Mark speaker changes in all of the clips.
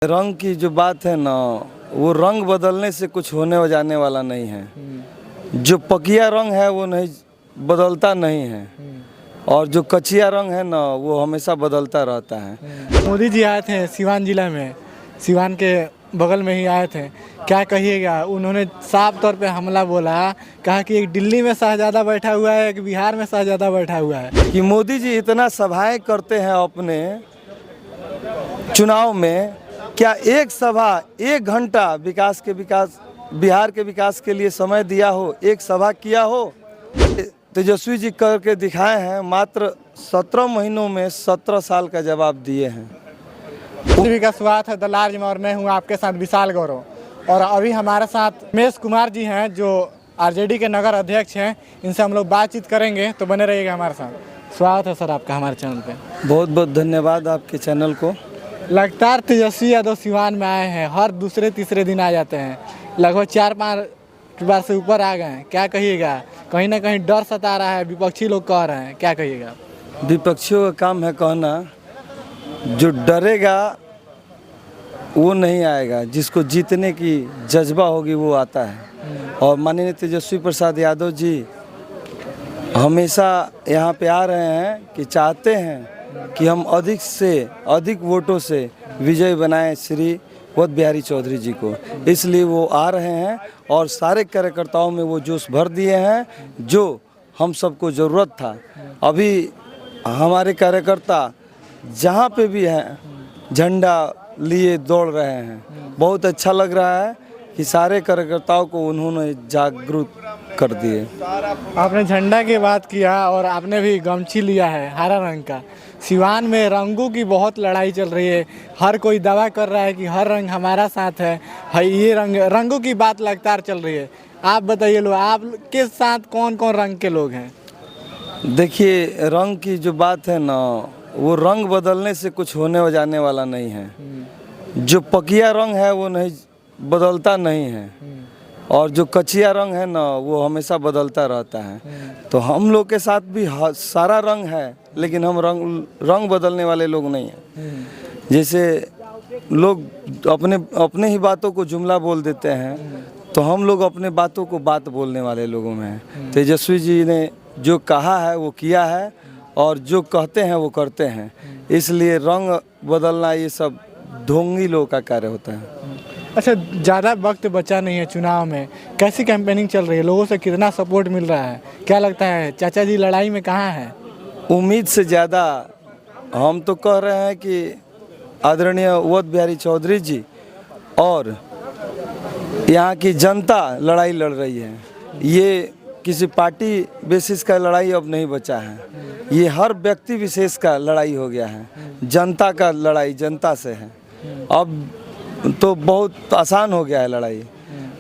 Speaker 1: रंग की जो बात है ना, वो रंग बदलने से कुछ होने जाने वाला नहीं है। जो पकिया रंग है वो नहीं बदलता नहीं है, और जो कचिया रंग है ना वो हमेशा बदलता रहता है।
Speaker 2: मोदी जी आए थे सिवान जिला में, सिवान के बगल में ही आए थे। क्या कहिएगा, उन्होंने साफ तौर पे हमला बोला, कहा कि एक दिल्ली में शहजादा बैठा हुआ है, एक बिहार में शहजादा बैठा हुआ है।
Speaker 1: कि मोदी जी इतना सभाएं करते हैं अपने चुनाव में, क्या एक सभा 1 घंटा विकास बिहार के विकास के लिए समय दिया हो, एक सभा किया हो? तेजस्वी जी करके दिखाए हैं, मात्र 17 महीनों में 17 साल का जवाब दिए हैं।
Speaker 2: सभी का स्वागत है द लार्ज में, और मैं हूं आपके साथ विशाल गौरव। और अभी हमारे साथ रमेश कुमार जी हैं, जो आरजेडी के नगर अध्यक्ष हैं। इनसे हम लोग बातचीत करेंगे, तो बने रहिएगा हमारे साथ। स्वागत है सर आपका हमारे चैनल पे।
Speaker 1: बहुत बहुत धन्यवाद आपके चैनल को।
Speaker 2: लगातार तेजस्वी यादव सिवान में आए हैं, हर दूसरे तीसरे दिन आ जाते हैं, लगभग 4-5 बार से ऊपर आ गए हैं। क्या कहिएगा, कहीं ना कहीं डर सता रहा है, विपक्षी लोग कह रहे हैं, क्या कहिएगा?
Speaker 1: विपक्षियों का काम है कहना, जो डरेगा वो नहीं आएगा, जिसको जीतने की जज्बा होगी वो आता है। और माननीय तेजस्वी प्रसाद यादव जी हमेशा यहाँ पे आ रहे हैं कि चाहते हैं कि हम अधिक से अधिक वोटों से विजय बनाएं श्री वोद बिहारी चौधरी जी को। इसलिए वो आ रहे हैं और सारे कार्यकर्ताओं में वो जोश भर दिए हैं जो हम सबको ज़रूरत था। अभी हमारे कार्यकर्ता जहाँ पे भी हैं झंडा लिए दौड़ रहे हैं। बहुत अच्छा लग रहा है कि सारे कार्यकर्ताओं को उन्होंने जागरूक कर दिए।
Speaker 2: आपने झंडा की बात किया और आपने भी गमछी लिया है हरा रंग का। सिवान में रंगों की बहुत लड़ाई चल रही है, हर कोई दावा कर रहा है कि हर रंग हमारा साथ है। ये रंगों की बात लगातार चल रही है। आप बताइए, लोग आपके साथ कौन कौन रंग के लोग हैं?
Speaker 1: देखिए, रंग की जो बात है ना, वो रंग बदलने से कुछ होने जाने वाला नहीं है। जो पकिया रंग है वो नहीं बदलता नहीं है, और जो कचिया रंग है ना वो हमेशा बदलता रहता है। तो हम लोग के साथ भी सारा रंग है, लेकिन हम रंग बदलने वाले लोग नहीं हैं। जैसे लोग अपने ही बातों को जुमला बोल देते हैं, तो हम लोग अपने बातों को बात बोलने वाले लोगों में हैं। तेजस्वी जी ने जो कहा है वो किया है, और जो कहते हैं वो करते हैं। इसलिए रंग बदलना ये सब ढोंगी लोगों का कार्य होता है।
Speaker 2: अच्छा, ज़्यादा वक्त बचा नहीं है चुनाव में, कैसी कैंपेनिंग चल रही है? लोगों से कितना सपोर्ट मिल रहा है? क्या लगता है चाचा जी लड़ाई में कहाँ हैं?
Speaker 1: उम्मीद से ज़्यादा हम तो कह रहे हैं कि आदरणीय वोद बिहारी चौधरी जी और यहाँ की जनता लड़ाई लड़ रही है। ये किसी पार्टी बेसिस का लड़ाई अब नहीं बचा है, ये हर व्यक्ति विशेष का लड़ाई हो गया है। जनता का लड़ाई जनता से है। अब तो बहुत आसान हो गया है लड़ाई।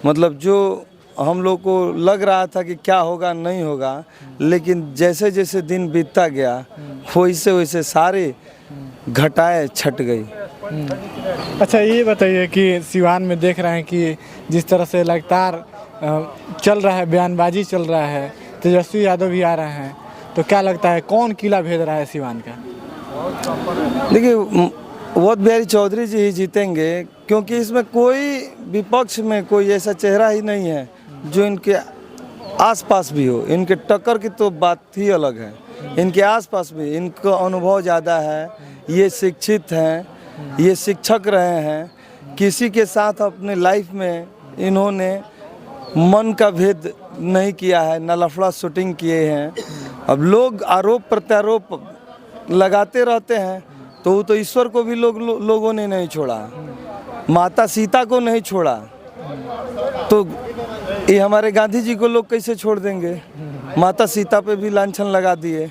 Speaker 1: मतलब जो हम लोग को लग रहा था कि क्या होगा नहीं होगा, लेकिन जैसे जैसे दिन बीतता गया वैसे वैसे सारे घटाएं छट गई।
Speaker 2: अच्छा, ये बताइए कि सिवान में देख रहे हैं कि जिस तरह से लगातार चल रहा है, बयानबाजी चल रहा है, तेजस्वी यादव भी आ रहे हैं, तो क्या लगता है कौन किला भेद रहा है सिवान का?
Speaker 1: देखिए, वोद बिहारी चौधरी जी ही जीतेंगे, क्योंकि इसमें कोई विपक्ष में कोई ऐसा चेहरा ही नहीं है जो इनके आसपास भी हो। इनके टक्कर की तो बात ही अलग है, इनके आसपास भी इनका अनुभव ज़्यादा है। ये शिक्षित हैं, ये शिक्षक रहे हैं। किसी के साथ अपने लाइफ में इन्होंने मन का भेद नहीं किया है, न लफड़ा शूटिंग किए हैं। अब लोग आरोप प्रत्यारोप लगाते रहते हैं, तो वो तो ईश्वर को भी लोगों ने नहीं छोड़ा, माता सीता को नहीं छोड़ा, तो ये हमारे गांधी जी को लोग कैसे छोड़ देंगे? माता सीता पे भी लांछन लगा दिए।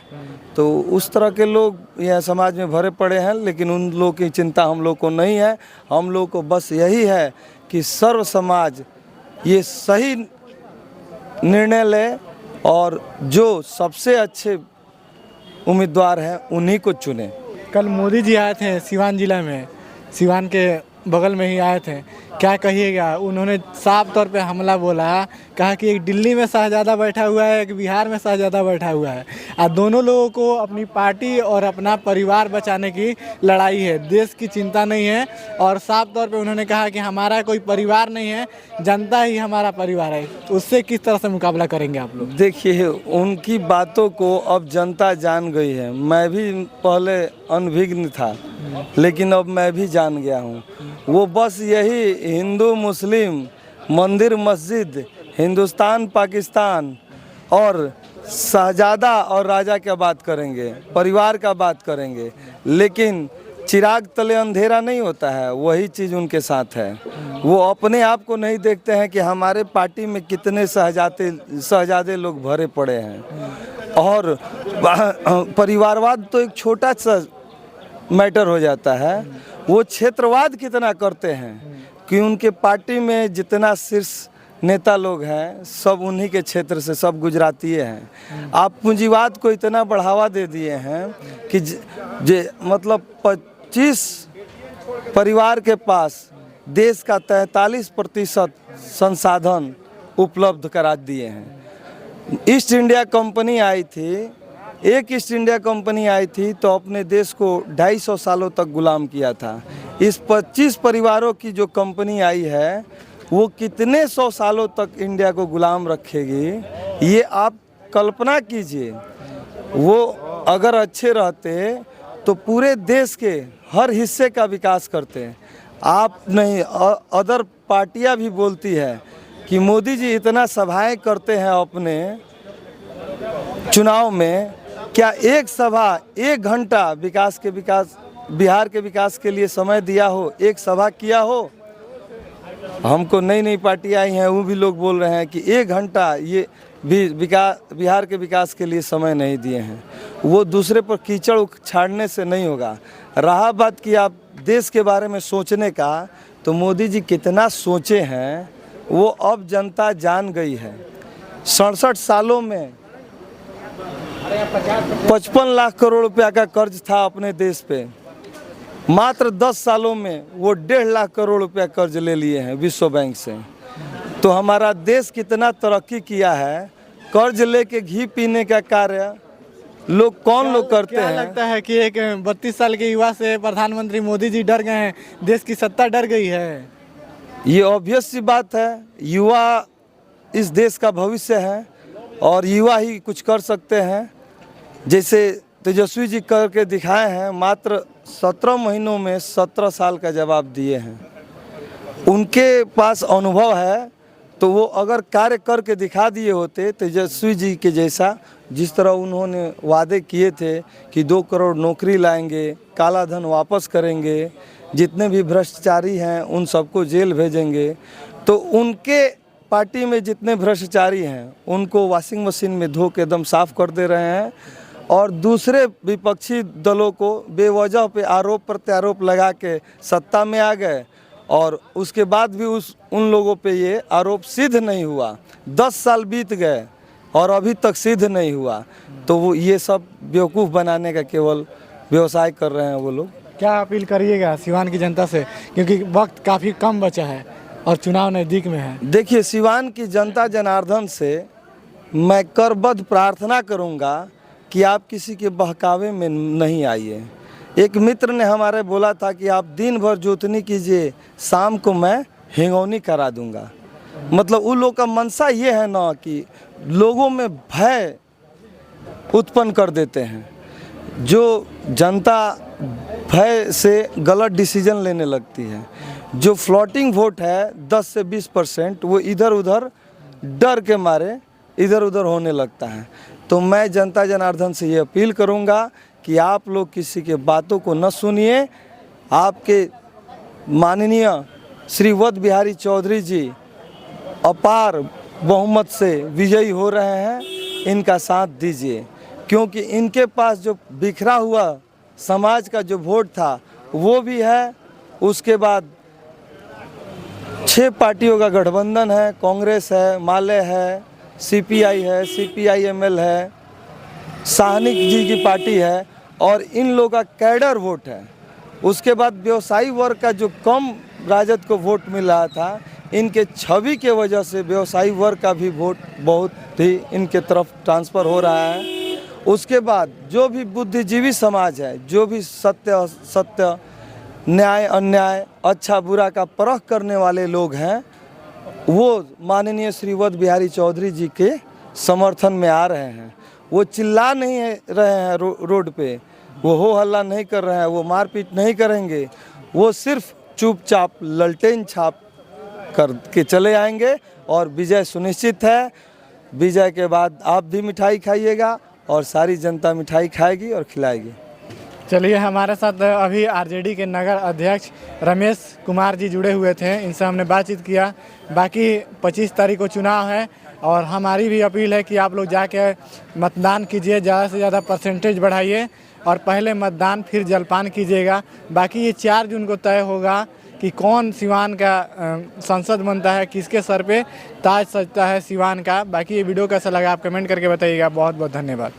Speaker 1: तो उस तरह के लोग यह समाज में भरे पड़े हैं, लेकिन उन लोगों की चिंता हम लोग को नहीं है। हम लोग को बस यही है कि सर्व समाज ये सही निर्णय ले, और जो सबसे अच्छे उम्मीदवार हैं उन्हीं को चुने।
Speaker 2: कल मोदी जी आए थे सिवान जिला में, सिवान के बगल में ही आए थे, क्या कहिएगा? उन्होंने साफ तौर पे हमला बोला, कहा कि एक दिल्ली में शहजादा बैठा हुआ है, एक बिहार में शहजादा बैठा हुआ है, और दोनों लोगों को अपनी पार्टी और अपना परिवार बचाने की लड़ाई है, देश की चिंता नहीं है। और साफ तौर पे उन्होंने कहा कि हमारा कोई परिवार नहीं है, जनता ही हमारा परिवार है। उससे किस तरह से मुकाबला करेंगे आप लोग?
Speaker 1: देखिए, उनकी बातों को अब जनता जान गई है। मैं भी पहले अनभिज्ञ था, लेकिन अब मैं भी जान गया हूँ। वो बस यही हिंदू मुस्लिम, मंदिर मस्जिद, हिंदुस्तान पाकिस्तान और शहजादा और राजा का बात करेंगे, परिवार का बात करेंगे, लेकिन चिराग तले अंधेरा नहीं होता है, वही चीज़ उनके साथ है। वो अपने आप को नहीं देखते हैं कि हमारे पार्टी में कितने शहजादे लोग भरे पड़े हैं। और परिवारवाद तो एक छोटा सा मैटर हो जाता है, वो क्षेत्रवाद कितना करते हैं कि उनके पार्टी में जितना शीर्ष नेता लोग हैं सब उन्हीं के क्षेत्र से, सब गुजराती हैं। आप पूंजीवाद को इतना बढ़ावा दे दिए हैं कि मतलब 25 परिवार के पास देश का 43% संसाधन उपलब्ध करा दिए हैं। ईस्ट इंडिया कंपनी आई थी, एक ईस्ट इंडिया कंपनी आई थी तो अपने देश को 250 सालों तक गुलाम किया था। इस 25 परिवारों की जो कंपनी आई है वो कितने 100 सालों तक इंडिया को गुलाम रखेगी, ये आप कल्पना कीजिए। वो अगर अच्छे रहते तो पूरे देश के हर हिस्से का विकास करते। आप नहीं, अदर पार्टियां भी बोलती है कि मोदी जी इतना सभाएं करते हैं अपने चुनाव में, क्या एक सभा 1 घंटा बिहार के विकास के लिए समय दिया हो, एक सभा किया हो? हमको नई नई पार्टी आई हैं, वो भी लोग बोल रहे हैं कि 1 घंटा ये भी बिहार के विकास के लिए समय नहीं दिए हैं। वो दूसरे पर कीचड़ छाड़ने से नहीं होगा। रहा बात कि आप देश के बारे में सोचने का, तो मोदी जी कितना सोचे हैं वो अब जनता जान गई है। 67 सालों में 55 लाख करोड़ रुपया का कर्ज था अपने देश पे, मात्र 10 सालों में वो 1.5 लाख करोड़ रुपया कर्ज ले लिए हैं विश्व बैंक से। तो हमारा देश कितना तरक्की किया है। कर्ज लेके घी पीने का कार्य कौन लोग करते हैं?
Speaker 2: क्या लगता है कि एक 32 साल के युवा से प्रधानमंत्री मोदी जी डर गए हैं, देश की सत्ता डर गई है?
Speaker 1: ये ऑब्वियस सी बात है। युवा इस देश का भविष्य है और युवा ही कुछ कर सकते हैं। जैसे तेजस्वी जी करके दिखाए हैं, मात्र 17 महीनों में 17 साल का जवाब दिए हैं। उनके पास अनुभव है, तो वो अगर कार्य करके दिखा दिए होते तेजस्वी जी के जैसा, जिस तरह उन्होंने वादे किए थे कि 2 करोड़ नौकरी लाएंगे, काला धन वापस करेंगे, जितने भी भ्रष्टाचारी हैं उन सबको जेल भेजेंगे, तो उनके पार्टी में जितने भ्रष्टाचारी हैं उनको वॉशिंग मशीन में धो के एकदम साफ कर दे रहे हैं। और दूसरे विपक्षी दलों को बेवजह पे आरोप प्रत्यारोप लगा के सत्ता में आ गए, और उसके बाद भी उन लोगों पे ये आरोप सिद्ध नहीं हुआ। 10 साल बीत गए और अभी तक सिद्ध नहीं हुआ। तो वो ये सब बेवकूफ़ बनाने का केवल व्यवसाय कर रहे हैं वो लोग।
Speaker 2: क्या अपील करिएगा सिवान की जनता से, क्योंकि वक्त काफ़ी कम बचा है और चुनाव नज़दीक में है?
Speaker 1: देखिए, सिवान की जनता जनार्दन से मैं करबद्ध प्रार्थना करूंगा कि आप किसी के बहकावे में नहीं आइए। एक मित्र ने हमारे बोला था कि आप दिन भर जोतनी कीजिए, शाम को मैं हिंगौनी करा दूंगा। मतलब उन लोगों का मनसा ये है ना कि लोगों में भय उत्पन्न कर देते हैं। जो जनता भय से गलत डिसीजन लेने लगती है। जो फ्लोटिंग वोट है 10 से 20%, वो इधर उधर डर के मारे इधर उधर होने लगता है। तो मैं जनता जनार्दन से ये अपील करूंगा कि आप लोग किसी के बातों को न सुनिए। आपके माननीय श्री वद बिहारी चौधरी जी अपार बहुमत से विजयी हो रहे हैं, इनका साथ दीजिए, क्योंकि इनके पास जो बिखरा हुआ समाज का जो वोट था वो भी है। उसके बाद 6 पार्टियों का गठबंधन है, कांग्रेस है, माले है, सीपीआई है, सीपीआईएमएल है, साहनी जी की पार्टी है, और इन लोगों का कैडर वोट है। उसके बाद व्यवसायी वर्ग का जो कम राजद को वोट मिल रहा था, इनके छवि के वजह से व्यवसायी वर्ग का भी वोट बहुत ही इनके तरफ ट्रांसफ़र हो रहा है। उसके बाद जो भी बुद्धिजीवी समाज है, जो भी सत्य न्याय अन्याय अच्छा बुरा का परख करने वाले लोग हैं, वो माननीय श्री वद बिहारी चौधरी जी के समर्थन में आ रहे हैं। वो चिल्ला नहीं रहे हैं रोड पे, वो हो हल्ला नहीं कर रहे हैं, वो मारपीट नहीं करेंगे, वो सिर्फ चुपचाप ललटेन छाप करके चले आएंगे और विजय सुनिश्चित है। विजय के बाद आप भी मिठाई खाइएगा और सारी जनता मिठाई खाएगी और खिलाएगी।
Speaker 2: चलिए, हमारे साथ अभी आरजेडी के नगर अध्यक्ष रमेश कुमार जी जुड़े हुए थे, इनसे हमने बातचीत किया। बाकी 25 तारीख को चुनाव है और हमारी भी अपील है कि आप लोग जाके मतदान कीजिए, ज़्यादा से ज़्यादा परसेंटेज बढ़ाइए और पहले मतदान फिर जलपान कीजिएगा। बाकी ये 4 जून को तय होगा कि कौन सिवान का सांसद बनता है, किसके सर पे ताज सजता है सिवान का। बाकी ये वीडियो कैसा लगा आप कमेंट करके बताइएगा। बहुत बहुत धन्यवाद।